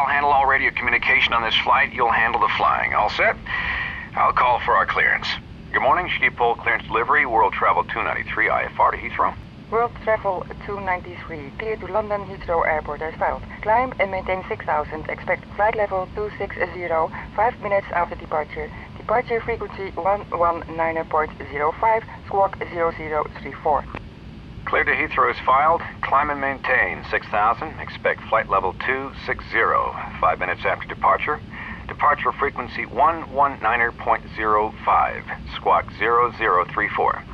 I'll handle all radio communication on this flight. You'll handle the flying. All set? I'll call for our clearance. Good morning, Schiphol clearance delivery, World Travel 293 IFR to Heathrow. World Travel 293, clear to London Heathrow Airport as filed. Climb and maintain 6000, expect flight level 260, 5 minutes after departure. Departure frequency 119.05, squawk 0034. Clear to Heathrow is filed. Climb and maintain 6000, expect flight level 260, 5 minutes after departure. Departure frequency 119.05, squawk 0034.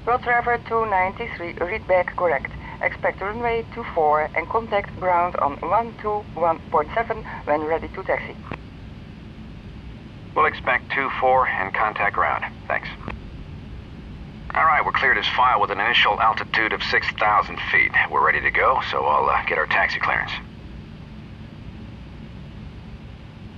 World Travel 293, read back correct. Expect runway 24 and contact ground on 121.7 when ready to taxi. We'll expect 24 and contact ground. Thanks. All right, we're cleared as file with an initial altitude of 6,000 feet. We're ready to go, so I'll get our taxi clearance.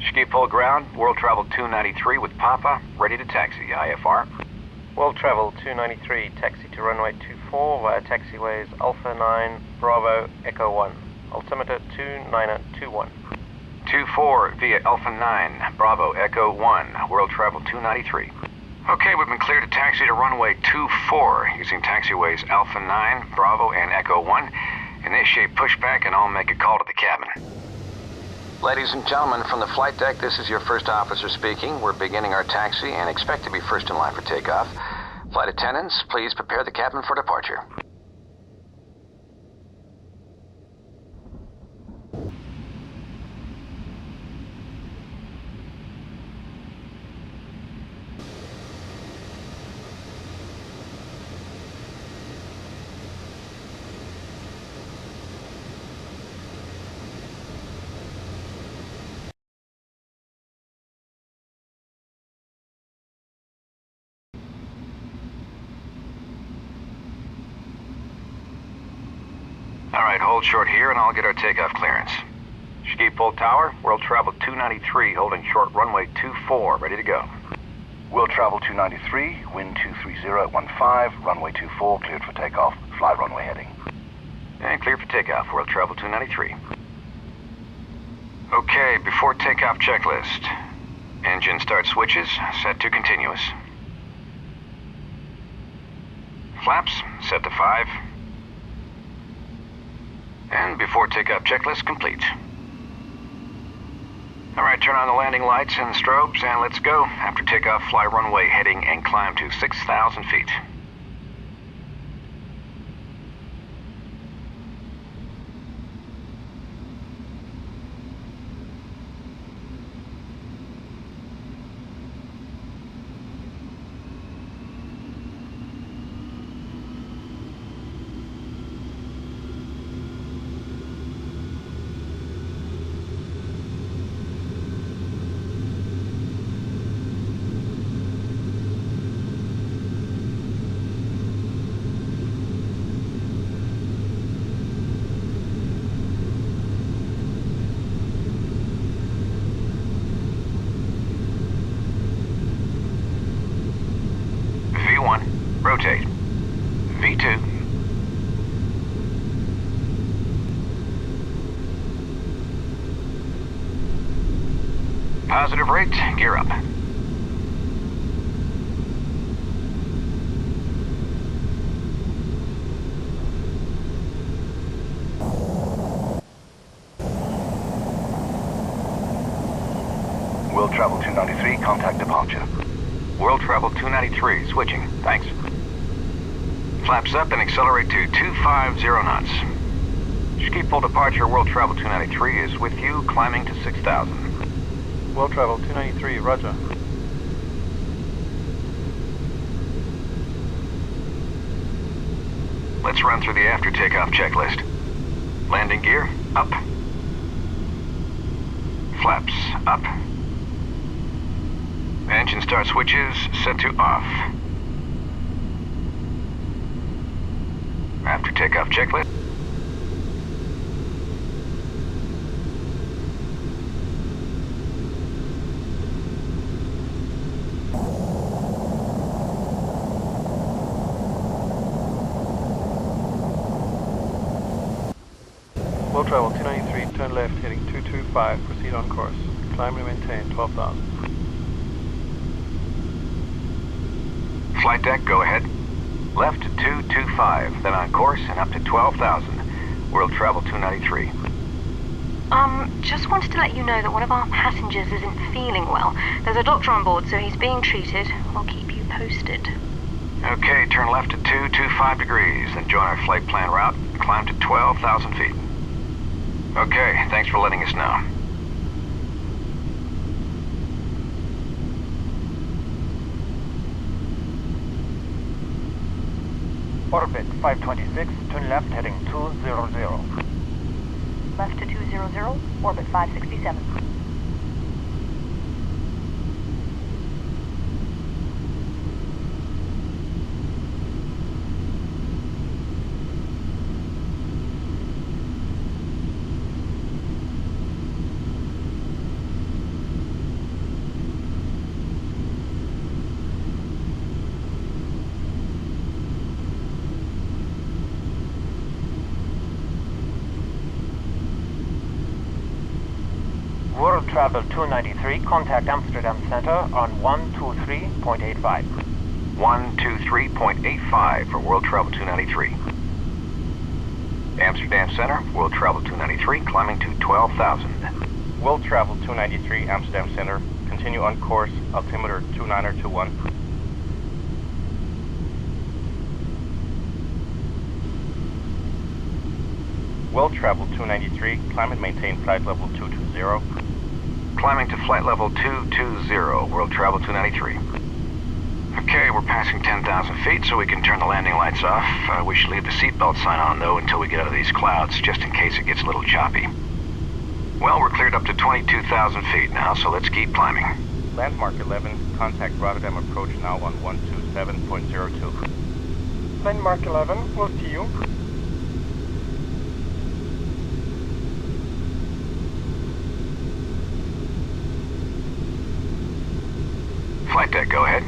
Schiphol ground, World Travel 293 with Papa, ready to taxi, IFR. World Travel 293, taxi to runway 24 via taxiways Alpha 9, Bravo, Echo 1. Altimeter 2921. 24 via Alpha 9, Bravo, Echo 1, World Travel 293. Okay, we've been cleared to taxi to runway 24 using taxiways Alpha 9, Bravo, and Echo 1. Initiate pushback and I'll make a call to the cabin. Ladies and gentlemen, from the flight deck, this is your first officer speaking. We're beginning our taxi and expect to be first in line for takeoff. Flight attendants, please prepare the cabin for departure. All right, hold short here and I'll get our takeoff clearance. Schiphol Tower, World Travel 293, holding short runway 24, ready to go. World Travel 293, wind 230 at 15, runway 24, cleared for takeoff, fly runway heading. And clear for takeoff, World Travel 293. Okay, before takeoff checklist. Engine start switches, set to continuous. Flaps, set to 5. And before takeoff checklist complete. All right, turn on the landing lights and strobes and let's go. After takeoff, fly runway heading and climb to 6,000 feet. V1, rotate. V2. Positive rate, gear up. World Travel 293, contact departure. World Travel 293, switching. Thanks. Flaps up and accelerate to 250 knots. Schiphol departure, World Travel 293 is with you, climbing to 6,000. World Travel 293, roger. Let's run through the after takeoff checklist. Landing gear, up. Flaps, up. Engine start switches set to off. After takeoff checklist. World travel 293, turn left, heading 225, proceed on course. Climb and maintain 12,000. Flight deck, go ahead. Left to 225, then on course and up to 12,000. World travel 293. Just wanted to let you know that one of our passengers isn't feeling well. There's a doctor on board, so he's being treated. I'll keep you posted. Okay, turn left to 225 degrees, then join our flight plan route. Climb to 12,000 feet. Okay, thanks for letting us know. Orbit 526, turn left, heading 200. Left to 200, orbit 567. World travel 293, contact Amsterdam Center on 123.85. 123.85 for World Travel 293. Amsterdam Center, World Travel 293, climbing to 12,000. World travel 293, Amsterdam Center. Continue on course, altimeter 2921. World travel 293, climb and maintain flight level 220. Climbing to flight level 220, World Travel 293. Okay, we're passing 10,000 feet, so we can turn the landing lights off. We should leave the seatbelt sign on, though, until we get out of these clouds, just in case it gets a little choppy. Well, we're cleared up to 22,000 feet now, so let's keep climbing. Landmark 11, contact Rotterdam approach now on 127.02. Landmark 11, we'll see you. Flight deck, go ahead.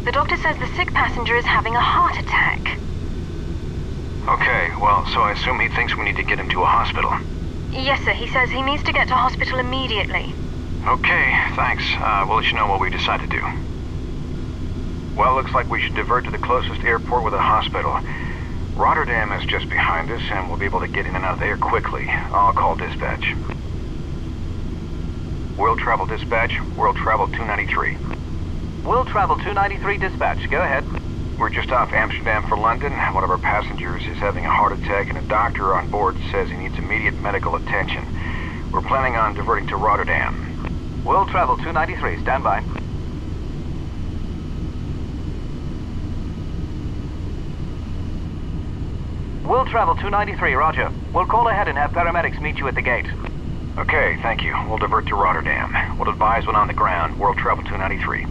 The doctor says the sick passenger is having a heart attack. Okay, well, so I assume he thinks we need to get him to a hospital. Yes, sir. He says he needs to get to hospital immediately. Okay, thanks. We'll let you know what we decide to do. Well, looks like we should divert to the closest airport with a hospital. Rotterdam is just behind us, and we'll be able to get in and out of there quickly. I'll call dispatch. World Travel Dispatch, World Travel 293. World Travel 293 dispatch, go ahead. We're just off Amsterdam for London. One of our passengers is having a heart attack, and a doctor on board says he needs immediate medical attention. We're planning on diverting to Rotterdam. World Travel 293, stand by. World Travel 293, roger. We'll call ahead and have paramedics meet you at the gate. Okay, thank you. We'll divert to Rotterdam. We'll advise when on the ground, World Travel 293.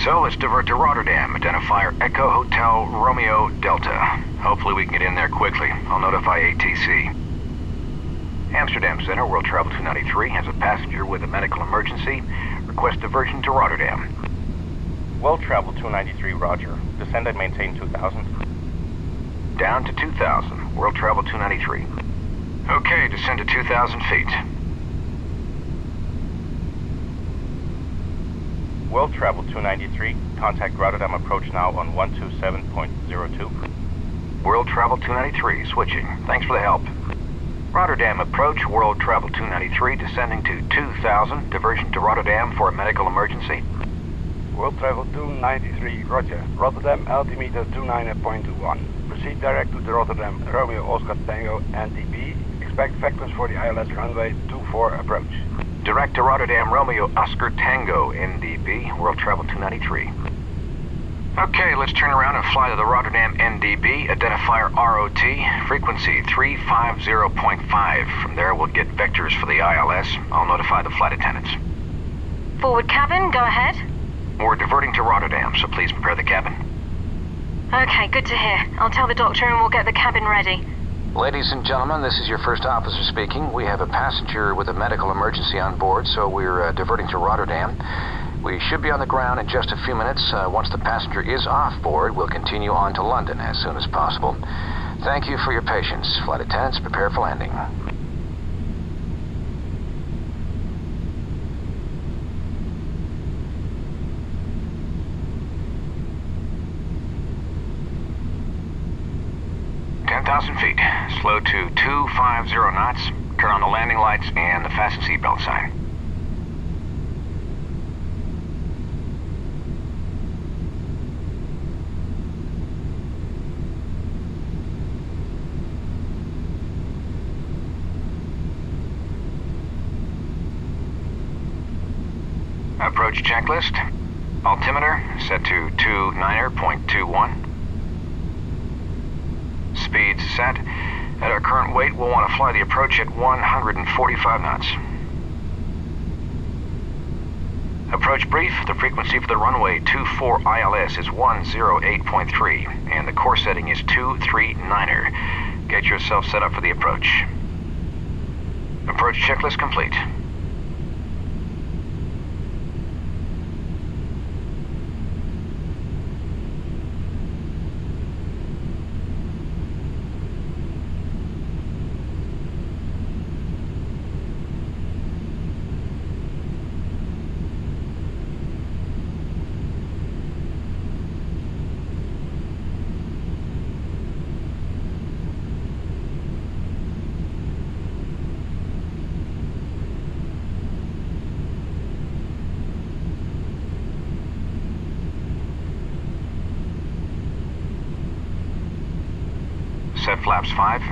So let's divert to Rotterdam. Identifier Echo Hotel Romeo Delta. Hopefully we can get in there quickly. I'll notify ATC. Amsterdam Center, World Travel 293, has a passenger with a medical emergency. Request diversion to Rotterdam. World travel 293, roger. Descend and maintain 2,000. Down to 2,000, World Travel 293. Okay, descend to 2,000 feet. World travel 293, contact Rotterdam approach now on 127.02. World Travel 293, switching. Thanks for the help. Rotterdam approach, World Travel 293, descending to 2,000, diversion to Rotterdam for a medical emergency. World Travel 293, roger. Rotterdam altimeter 29.21. Proceed direct to the Rotterdam Romeo Oscar Tango NDB. Expect factors for the ILS runway 24 approach. Direct to Rotterdam Romeo Oscar Tango NDB, World Travel 293. Okay, let's turn around and fly to the Rotterdam NDB, identifier ROT, frequency 350.5. From there, we'll get vectors for the ILS. I'll notify the flight attendants. Forward cabin, go ahead. We're diverting to Rotterdam, so please prepare the cabin. Okay, good to hear. I'll tell the doctor and we'll get the cabin ready. Ladies and gentlemen, this is your first officer speaking. We have a passenger with a medical emergency on board, so we're diverting to Rotterdam. We should be on the ground in just a few minutes. Once the passenger is off board, we'll continue on to London as soon as possible. Thank you for your patience. Flight attendants, prepare for landing. 8,000 feet. Slow to 250 knots. Turn on the landing lights and the fasten seatbelt sign. Approach checklist. Altimeter set to 29.21. Speeds set. At our current weight, we'll want to fly the approach at 145 knots. Approach brief. The frequency for the runway 24 ILS is 108.3, and the course setting is 239er. Get yourself set up for the approach. Approach checklist complete. Set flaps 5.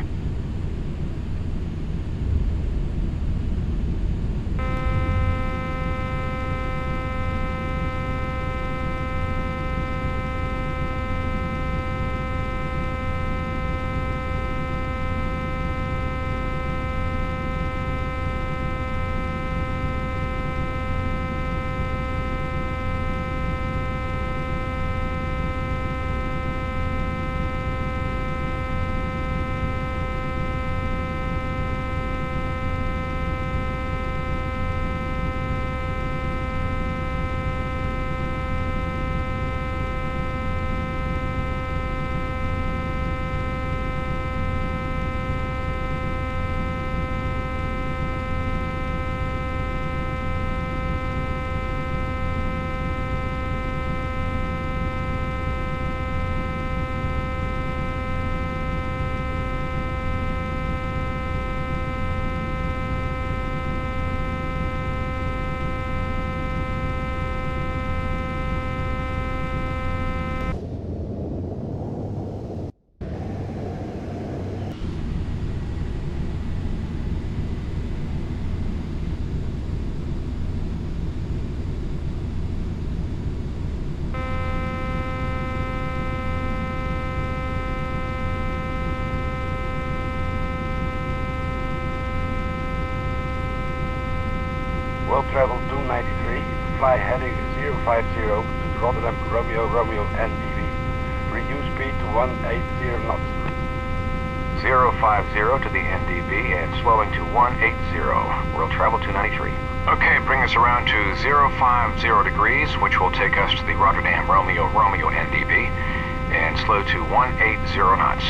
World Travel 293, fly heading 050 to Rotterdam Romeo NDV. Reduce speed to 180 knots. 050 to the NDB and slowing to 180. World Travel 293. Okay, bring us around to 050 degrees, which will take us to the Rotterdam Romeo NDB, and slow to 180 knots.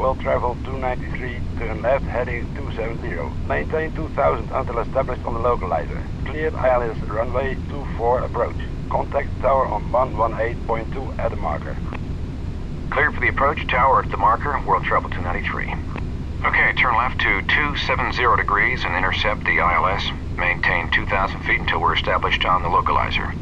World Travel 293, turn left heading 270. Maintain 2000 until established on the localizer. Cleared ILS runway 24 approach. Contact tower on 118.2 at the marker. Cleared for the approach tower at the marker, World Travel 293. Okay, turn left to 270 degrees and intercept the ILS. Maintain 2,000 feet until we're established on the localizer.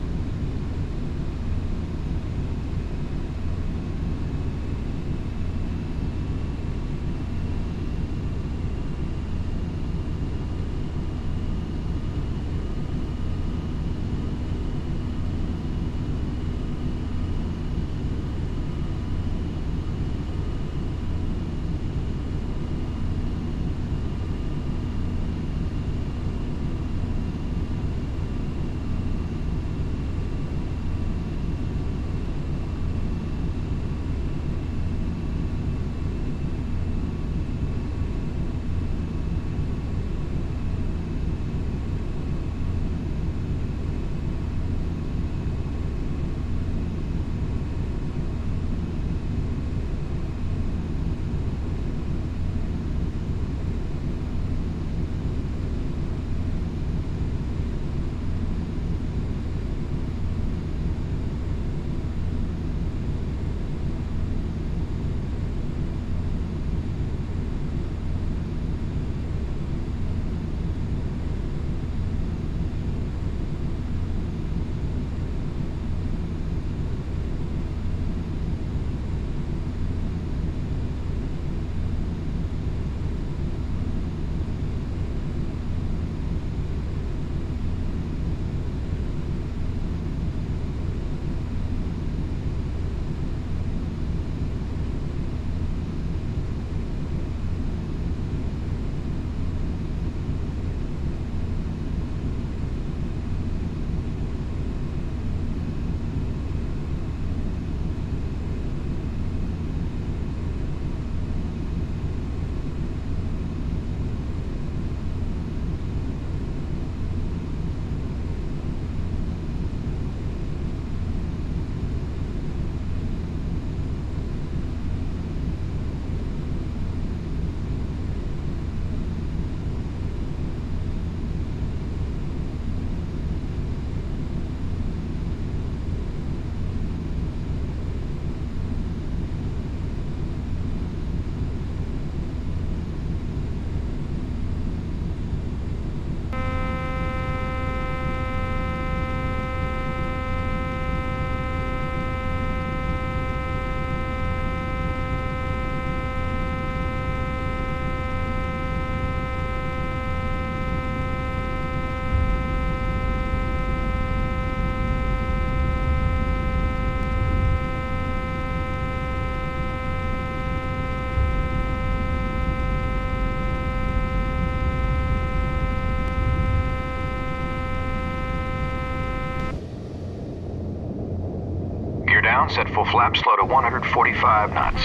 Down, set full flap, slow to 145 knots.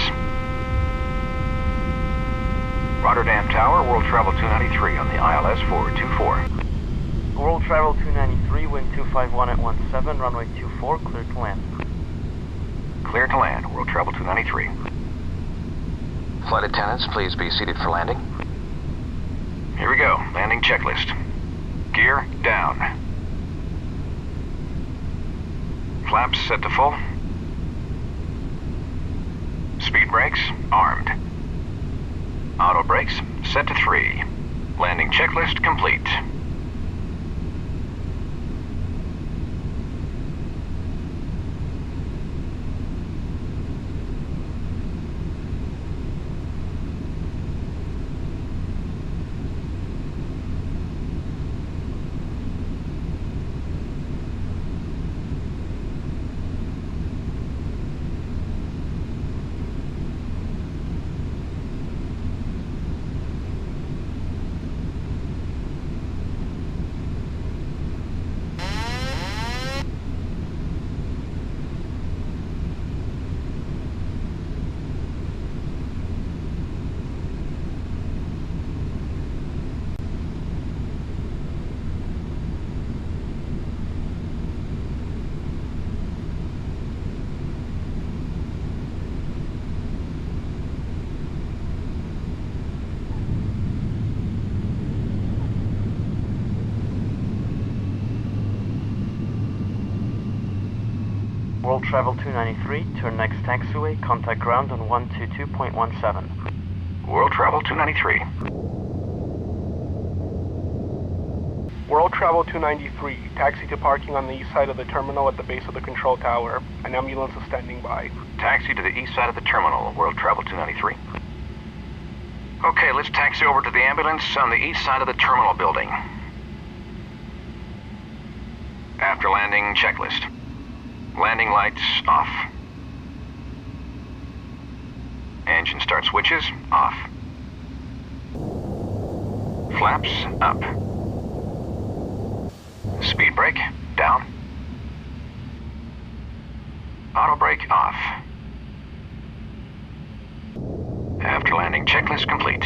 Rotterdam Tower, World Travel 293 on the ILS 424. World Travel 293, wind 251 at 17, runway 24, clear to land. Clear to land, World Travel 293. Flight attendants, please be seated for landing. Here we go, landing checklist. Gear down. Flaps set to full. Speed brakes armed. Auto brakes set to 3. Landing checklist complete. World Travel 293, turn next taxiway, contact ground on 122.17. World Travel 293. World Travel 293, taxi to parking on the east side of the terminal at the base of the control tower. An ambulance is standing by. Taxi to the east side of the terminal, World Travel 293. Okay, let's taxi over to the ambulance on the east side of the terminal building. After landing, checklist. Landing lights off. Engine start switches off. Flaps up. Speed brake down. Auto brake off. After landing checklist complete.